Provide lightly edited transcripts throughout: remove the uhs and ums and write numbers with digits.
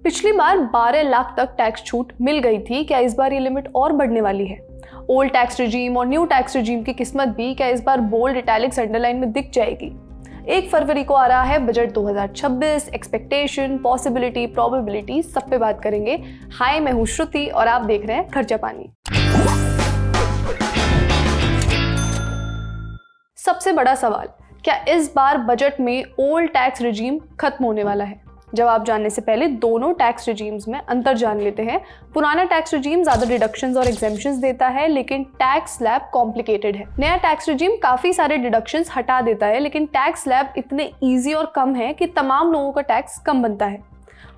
पिछली बार 12 लाख तक टैक्स छूट मिल गई थी, क्या इस बार ये लिमिट और बढ़ने वाली है? ओल्ड टैक्स रिजीम और न्यू टैक्स रिजीम की किस्मत भी क्या इस बार बोल्ड इटैलिक्स अंडरलाइन में दिख जाएगी? 1 फरवरी को आ रहा है बजट 2026, एक्सपेक्टेशन, पॉसिबिलिटी, प्रोबेबिलिटी, सब पे बात करेंगे। हाय, मैं हूं श्रुति और आप देख रहे हैं खर्चा पानी। सबसे बड़ा सवाल, क्या इस बार बजट में ओल्ड टैक्स रिजीम खत्म होने वाला है? जवाब जानने से पहले दोनों टैक्स रिजीम्स में अंतर जान लेते हैं। पुराना टैक्स रिजीम ज्यादा डिडक्शंस और एग्जेम्पशंस देता है, लेकिन टैक्स स्लैब कॉम्प्लिकेटेड है। नया टैक्स रिजीम काफी सारे डिडक्शंस हटा देता है, लेकिन टैक्स स्लैब इतने इजी और कम है कि तमाम लोगों का टैक्स कम बनता है।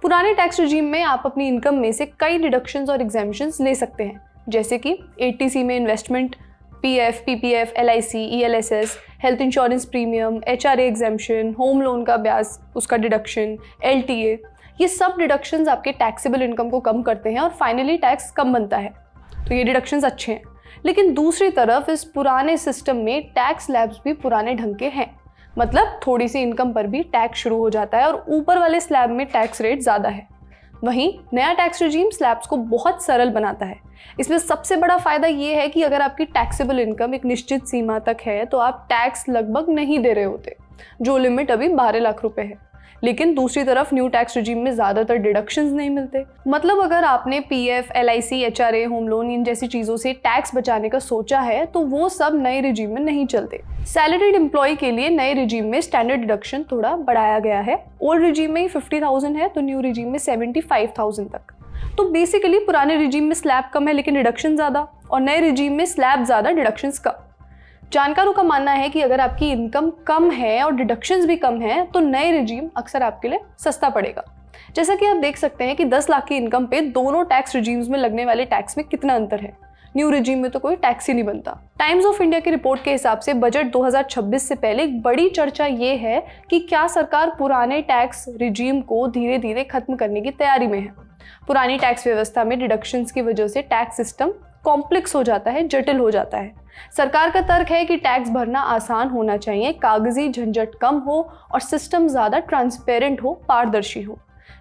पुराने टैक्स रिजीम में आप अपनी इनकम में से कई डिडक्शंस और एग्जेम्पशंस ले सकते हैं, जैसे कि 80C में investment, PF, PPF, LIC, ELSS, health insurance premium, HRA exemption, home loan का ब्याज उसका डिडक्शन, LTA। ये सब डिडक्शंस आपके टैक्सेबल इनकम को कम करते हैं और फाइनली टैक्स कम बनता है। तो ये डिडक्शंस अच्छे हैं, लेकिन दूसरी तरफ इस पुराने सिस्टम में टैक्स स्लैब्स भी पुराने ढंग के हैं। मतलब थोड़ी सी इनकम पर भी टैक्स शुरू हो जाता है और ऊपर वाले स्लैब में टैक्स रेट ज़्यादा है। वहीं नया टैक्स रिजीम स्लैब्स को बहुत सरल बनाता है। इसमें सबसे बड़ा फायदा ये है कि अगर आपकी टैक्सेबल इनकम एक निश्चित सीमा तक है तो आप टैक्स लगभग नहीं दे रहे होते, जो लिमिट अभी 12 लाख रुपए है। लेकिन दूसरी तरफ न्यू टैक्स रिजीम में ज़्यादातर डिडक्शंस नहीं मिलते। मतलब अगर आपने PF, LIC, HRA, home loan in जैसी चीज़ों से टैक्स बचाने का सोचा है तो वो सब नए रिजीम में नहीं चलते। सैलरीड एम्प्लॉय के लिए नए रिजीम में स्टैंडर्ड डिडक्शन थोड़ा बढ़ाया गया है। ओल्ड रिजीम में 50,000 है तो न्यू रिजीम में 75,000 तक। तो बेसिकली पुराने रिजीम में स्लैब कम है लेकिन डिडक्शन ज़्यादा, और नए रिजीम में स्लैब ज़्यादा डिडक्शंस कम। जानकारों का मानना है कि अगर आपकी इनकम कम है और डिडक्शंस भी कम है तो नए रिजीम अक्सर आपके लिए सस्ता पड़ेगा। जैसा कि आप देख सकते हैं कि 10 लाख की इनकम पे दोनों टैक्स रिजीम्स में लगने वाले टैक्स में कितना अंतर है। न्यू रिजीम में तो कोई टैक्स ही नहीं बनता। टाइम्स ऑफ इंडिया की रिपोर्ट के हिसाब से बजट 2026 से पहले एक बड़ी चर्चा ये है कि क्या सरकार पुराने टैक्स रिजीम को धीरे धीरे खत्म करने की तैयारी में है। पुरानी टैक्स व्यवस्था में डिडक्शंस की वजह से टैक्स सिस्टम कॉम्प्लेक्स हो जाता है, जटिल हो जाता है। सरकार का तर्क है कि टैक्स भरना आसान होना चाहिए, कागजी झंझट कम हो और सिस्टम ज़्यादा ट्रांसपेरेंट हो, पारदर्शी हो।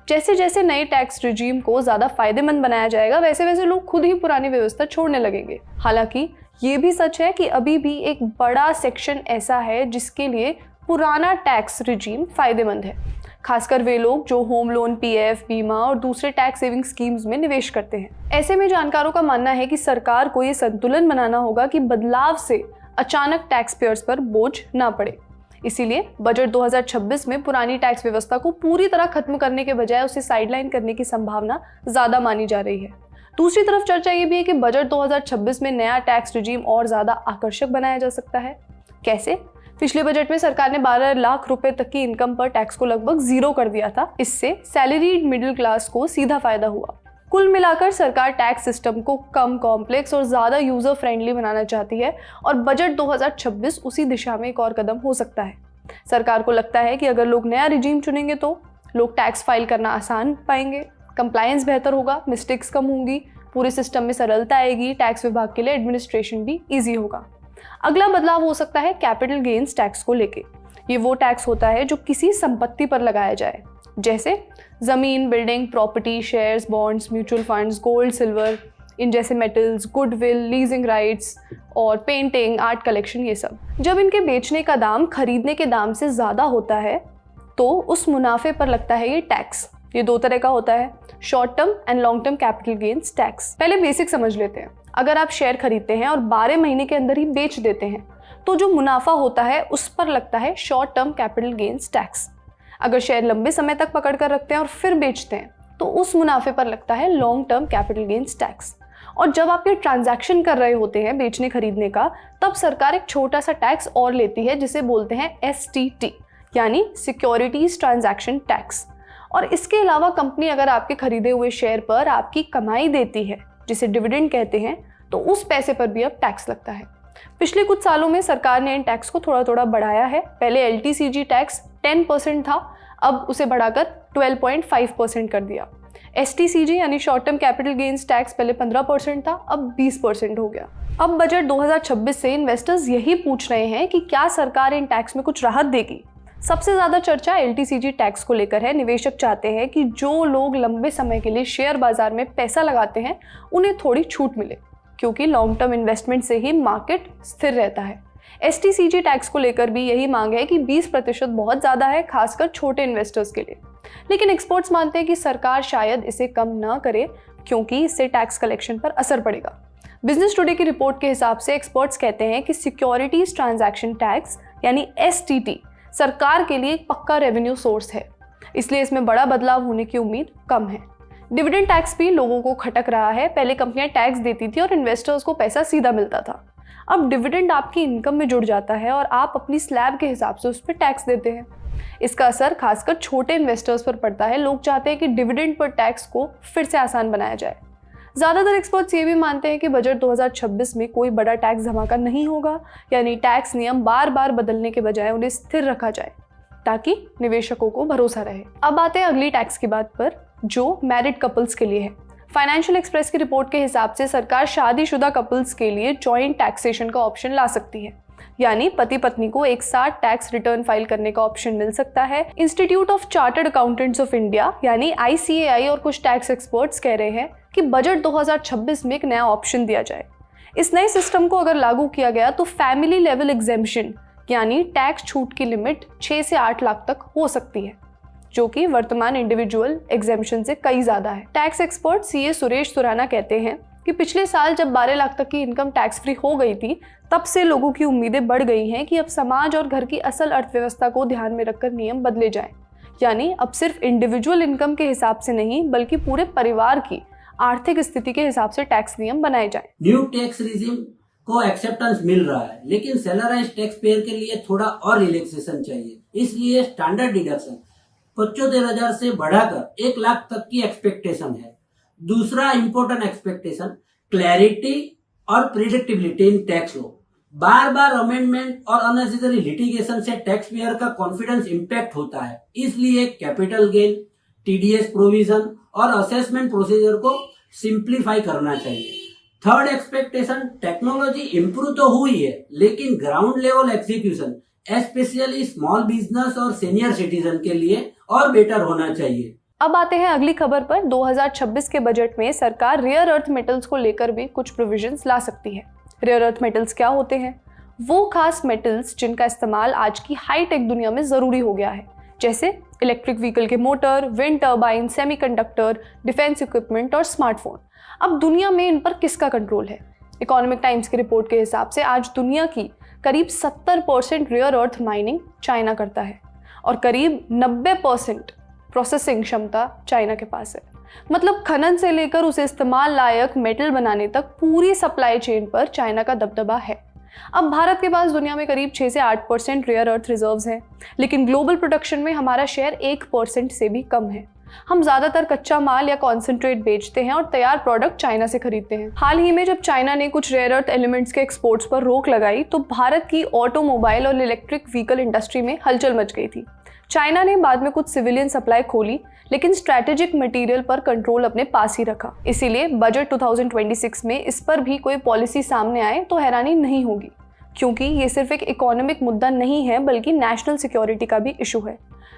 जैसे जैसे नए टैक्स रिजीम को ज़्यादा फायदेमंद बनाया जाएगा वैसे वैसे लोग खुद ही पुरानी व्यवस्था छोड़ने लगेंगे। हालांकि ये भी सच है कि अभी भी एक बड़ा सेक्शन ऐसा है जिसके लिए पुराना टैक्स रिजीम फायदेमंद है, खासकर वे लोग जो होम लोन, PF, बीमा और दूसरे टैक्स सेविंग स्कीम्स में निवेश करते हैं। ऐसे में जानकारों का मानना है कि सरकार को ये संतुलन बनाना होगा कि बदलाव से अचानक टैक्स पेयर्स पर बोझ ना पड़े। इसीलिए बजट 2026 में पुरानी टैक्स व्यवस्था को पूरी तरह खत्म करने के बजाय उसे साइडलाइन करने की संभावना ज़्यादा मानी जा रही है। दूसरी तरफ चर्चा ये भी है कि बजट 2026 में नया टैक्स रिजीम और ज़्यादा आकर्षक बनाया जा सकता है। कैसे? पिछले बजट में सरकार ने 12 लाख रुपए तक की इनकम पर टैक्स को लगभग 0 कर दिया था। इससे सैलरीड मिडिल क्लास को सीधा फायदा हुआ। कुल मिलाकर सरकार टैक्स सिस्टम को कम कॉम्प्लेक्स और ज़्यादा यूज़र फ्रेंडली बनाना चाहती है और बजट 2026 उसी दिशा में एक और कदम हो सकता है। सरकार को लगता है कि अगर लोग नया रिजीम चुनेंगे तो लोग टैक्स फाइल करना आसान पाएंगे, कंप्लायंस बेहतर होगा, मिस्टेक्स कम होंगी, पूरे सिस्टम में सरलता आएगी, टैक्स विभाग के लिए एडमिनिस्ट्रेशन भी ईजी होगा। अगला बदलाव हो सकता है कैपिटल गेन्स टैक्स को लेके। ये वो टैक्स होता है जो किसी संपत्ति पर लगाया जाए, जैसे जमीन, building, property, shares, bonds, mutual funds, gold, silver, इन जैसे मेटल्स, गुडविल, लीजिंग राइट्स और पेंटिंग, आर्ट कलेक्शन, ये सब। जब इनके बेचने का दाम खरीदने के दाम से ज़्यादा होता है तो उस मुनाफे पर लगता है ये टैक्स। ये 2 तरह का होता है, short term and long term capital gains tax. पहले बेसिक समझ लेते हैं। अगर आप शेयर खरीदते हैं और 12 महीने के अंदर ही बेच देते हैं तो जो मुनाफा होता है उस पर लगता है short term capital gains tax. अगर शेयर लंबे समय तक पकड़ कर रखते हैं और फिर बेचते हैं तो उस मुनाफे पर लगता है long term capital gains tax. और जब आप ये ट्रांजैक्शन कर रहे होते हैं बेचने खरीदने का, तब सरकार एक छोटा सा टैक्स और लेती है जिसे बोलते हैं STT, यानी सिक्योरिटीज ट्रांजैक्शन टैक्स। और इसके अलावा कंपनी अगर आपके खरीदे हुए शेयर पर आपकी कमाई देती है, जिसे डिविडेंड कहते हैं, तो उस पैसे पर भी अब टैक्स लगता है। पिछले कुछ सालों में सरकार ने इन टैक्स को थोड़ा थोड़ा बढ़ाया है। पहले LTCG टैक्स 10% था, अब उसे बढ़ाकर 12.5% कर दिया। STCG यानी short term capital gains tax पहले 15% था, अब 20% हो गया। अब बजट 2026 से इन्वेस्टर्स यही पूछ रहे हैं कि क्या सरकार इन टैक्स में कुछ राहत देगी। सबसे ज़्यादा चर्चा LTCG टैक्स को लेकर है। निवेशक चाहते हैं कि जो लोग लंबे समय के लिए शेयर बाजार में पैसा लगाते हैं उन्हें थोड़ी छूट मिले, क्योंकि लॉन्ग टर्म इन्वेस्टमेंट से ही मार्केट स्थिर रहता है। STCG टैक्स को लेकर भी यही मांग है कि 20% बहुत ज़्यादा है, खासकर छोटे इन्वेस्टर्स के लिए। लेकिन एक्सपर्ट्स मानते हैं कि सरकार शायद इसे कम ना करे, क्योंकि इससे टैक्स कलेक्शन पर असर पड़ेगा। बिजनेस टुडे की रिपोर्ट के हिसाब से एक्सपर्ट्स कहते हैं कि सिक्योरिटीज ट्रांजैक्शन टैक्स यानी STT सरकार के लिए एक पक्का रेवेन्यू सोर्स है, इसलिए इसमें बड़ा बदलाव होने की उम्मीद कम है। डिविडेंड टैक्स भी लोगों को खटक रहा है। पहले कंपनियां टैक्स देती थी और इन्वेस्टर्स को पैसा सीधा मिलता था। अब डिविडेंड आपकी इनकम में जुड़ जाता है और आप अपनी स्लैब के हिसाब से उस पर टैक्स देते हैं। इसका असर खासकर छोटे इन्वेस्टर्स पर पड़ता है। लोग चाहते हैं कि डिविडेंड पर टैक्स को फिर से आसान बनाया जाए। ज़्यादातर एक्सपर्ट्स ये भी मानते हैं कि बजट 2026 में कोई बड़ा टैक्स धमाका नहीं होगा, यानी टैक्स नियम बार बार बदलने के बजाय उन्हें स्थिर रखा जाए ताकि निवेशकों को भरोसा रहे। अब आते हैं अगली टैक्स की बात पर, जो मैरिड कपल्स के लिए है। फाइनेंशियल एक्सप्रेस की रिपोर्ट के हिसाब से सरकार शादीशुदा कपल्स के लिए जॉइंट टैक्सेशन का ऑप्शन ला सकती है, यानी पति पत्नी को एक साथ टैक्स रिटर्न फाइल करने का ऑप्शन मिल सकता है। Institute of chartered accountants of India यानी ICAI और कुछ टैक्स एक्सपर्ट्स कह रहे हैं कि बजट 2026 में एक नया ऑप्शन दिया जाए। इस नए सिस्टम को अगर लागू किया गया तो फैमिली लेवल एग्जेम्पशन यानी टैक्स छूट की लिमिट 6 से 8 लाख तक हो सकती है, जो कि वर्तमान इंडिविजुअल एग्जेम्पशन से कई ज्यादा है। Tax expert CA Suresh Surana कहते हैं कि पिछले साल जब 12 लाख तक की इनकम टैक्स फ्री हो गई थी, तब से लोगों की उम्मीदें बढ़ गई हैं कि अब समाज और घर की असल अर्थव्यवस्था को ध्यान में रखकर नियम बदले जाएं। यानी अब सिर्फ इंडिविजुअल इनकम के हिसाब से नहीं, बल्कि पूरे परिवार की आर्थिक स्थिति के हिसाब से टैक्स नियम बनाए जाएं। न्यू टैक्स रिजीम को एक्सेप्टेंस मिल रहा है, लेकिन सैलराइज टैक्स पेयर के लिए थोड़ा और रिलैक्सेशन चाहिए। इसलिए स्टैंडर्ड डिडक्शन 75,000 से बढ़ाकर 1 लाख तक की एक्सपेक्टेशन है। दूसरा इंपॉर्टेंट एक्सपेक्टेशन क्लैरिटी और प्रिडिक्टेबिलिटी इन टैक्स लॉ। बार बार अमेंडमेंट और अननेसेसरी लिटिगेशन से टैक्स पेयर का कॉन्फिडेंस इंपैक्ट होता है, इसलिए कैपिटल गेन, TDS प्रोविजन और असेसमेंट प्रोसीजर को सिंप्लीफाई करना चाहिए। थर्ड एक्सपेक्टेशन, टेक्नोलॉजी इंप्रूव तो हुई है, लेकिन ground level execution specially small business और सीनियर सिटीजन के लिए और बेटर होना चाहिए। अब आते हैं अगली खबर पर। 2026 के बजट में सरकार रेयर अर्थ मेटल्स को लेकर भी कुछ प्रोविजंस ला सकती है। रेयर अर्थ मेटल्स क्या होते हैं? वो खास मेटल्स जिनका इस्तेमाल आज की हाईटेक दुनिया में जरूरी हो गया है, जैसे इलेक्ट्रिक व्हीकल के motor, wind turbine, semiconductor, defence equipment और स्मार्टफोन। अब दुनिया में इन पर किसका कंट्रोल है? इकोनॉमिक टाइम्स की रिपोर्ट के हिसाब से आज दुनिया की करीब 70% रेयर अर्थ माइनिंग चाइना करता है और करीब 90% प्रोसेसिंग क्षमता चाइना के पास है। मतलब खनन से लेकर उसे इस्तेमाल लायक मेटल बनाने तक पूरी सप्लाई चेन पर चाइना का दबदबा है। अब भारत के पास दुनिया में करीब 6 से 8% रेयर अर्थ रिजर्व्स हैं, लेकिन ग्लोबल प्रोडक्शन में हमारा शेयर 1% से भी कम है। हम ज़्यादातर कच्चा माल या कॉन्सेंट्रेट बेचते हैं और तैयार प्रोडक्ट चाइना से खरीदते हैं। हाल ही में जब चाइना ने कुछ रेयर अर्थ एलिमेंट्स के एक्सपोर्ट्स पर रोक लगाई तो भारत की ऑटोमोबाइल और इलेक्ट्रिक व्हीकल इंडस्ट्री में हलचल मच गई थी। चाइना ने बाद में कुछ सिविलियन सप्लाई खोली, लेकिन स्ट्रैटेजिक मटेरियल पर कंट्रोल अपने पास ही रखा। इसीलिए बजट 2026 में इस पर भी कोई पॉलिसी सामने आए तो हैरानी नहीं होगी, क्योंकि ये सिर्फ एक इकोनॉमिक मुद्दा नहीं है बल्कि नेशनल सिक्योरिटी का भी इशू है।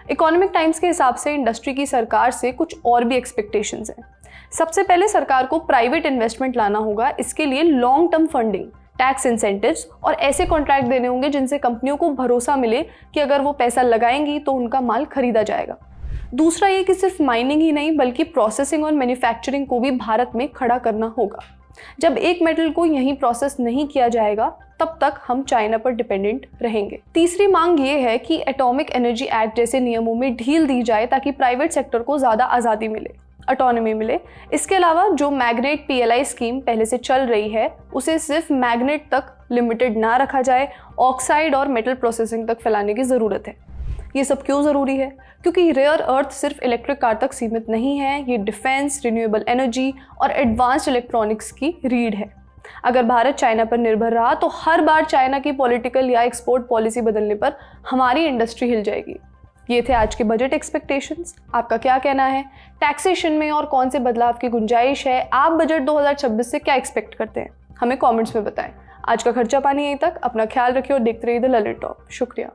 इकोनॉमिक टाइम्स के हिसाब से इंडस्ट्री की सरकार से कुछ और भी एक्सपेक्टेशंस हैं। सबसे पहले सरकार को प्राइवेट इन्वेस्टमेंट लाना होगा। इसके लिए long term funding, tax incentives और ऐसे कॉन्ट्रैक्ट देने होंगे जिनसे कंपनियों को भरोसा मिले कि अगर वो पैसा लगाएंगी तो उनका माल खरीदा जाएगा। दूसरा ये कि सिर्फ माइनिंग ही नहीं बल्कि प्रोसेसिंग और मैन्युफैक्चरिंग को भी भारत में खड़ा करना होगा। जब एक मेटल को यहीं प्रोसेस नहीं किया जाएगा तब तक हम चाइना पर डिपेंडेंट रहेंगे। तीसरी मांग ये है कि एटॉमिक एनर्जी एक्ट जैसे नियमों में ढील दी जाए ताकि प्राइवेट सेक्टर को ज़्यादा आज़ादी मिले, ऑटोनॉमी मिले। इसके अलावा जो मैग्नेट PLI स्कीम पहले से चल रही है उसे सिर्फ मैग्नेट तक लिमिटेड ना रखा जाए, ऑक्साइड और मेटल प्रोसेसिंग तक फैलाने की ज़रूरत है। ये सब क्यों ज़रूरी है? क्योंकि रेयर अर्थ सिर्फ इलेक्ट्रिक कार तक सीमित नहीं है, ये डिफेंस, रिन्यूएबल एनर्जी और एडवांस्ड इलेक्ट्रॉनिक्स की रीढ़ है। अगर भारत चाइना पर निर्भर रहा तो हर बार चाइना की पॉलिटिकल या एक्सपोर्ट पॉलिसी बदलने पर हमारी इंडस्ट्री हिल जाएगी। ये थे आज के बजट एक्सपेक्टेशंस। आपका क्या कहना है? टैक्सेशन में और कौन से बदलाव की गुंजाइश है? आप बजट 2026 से क्या एक्सपेक्ट करते हैं? हमें कमेंट्स में बताएं। आज का खर्चा पानी यहीं तक। अपना ख्याल रखिए और देखते रहिए द ललित टॉप। शुक्रिया।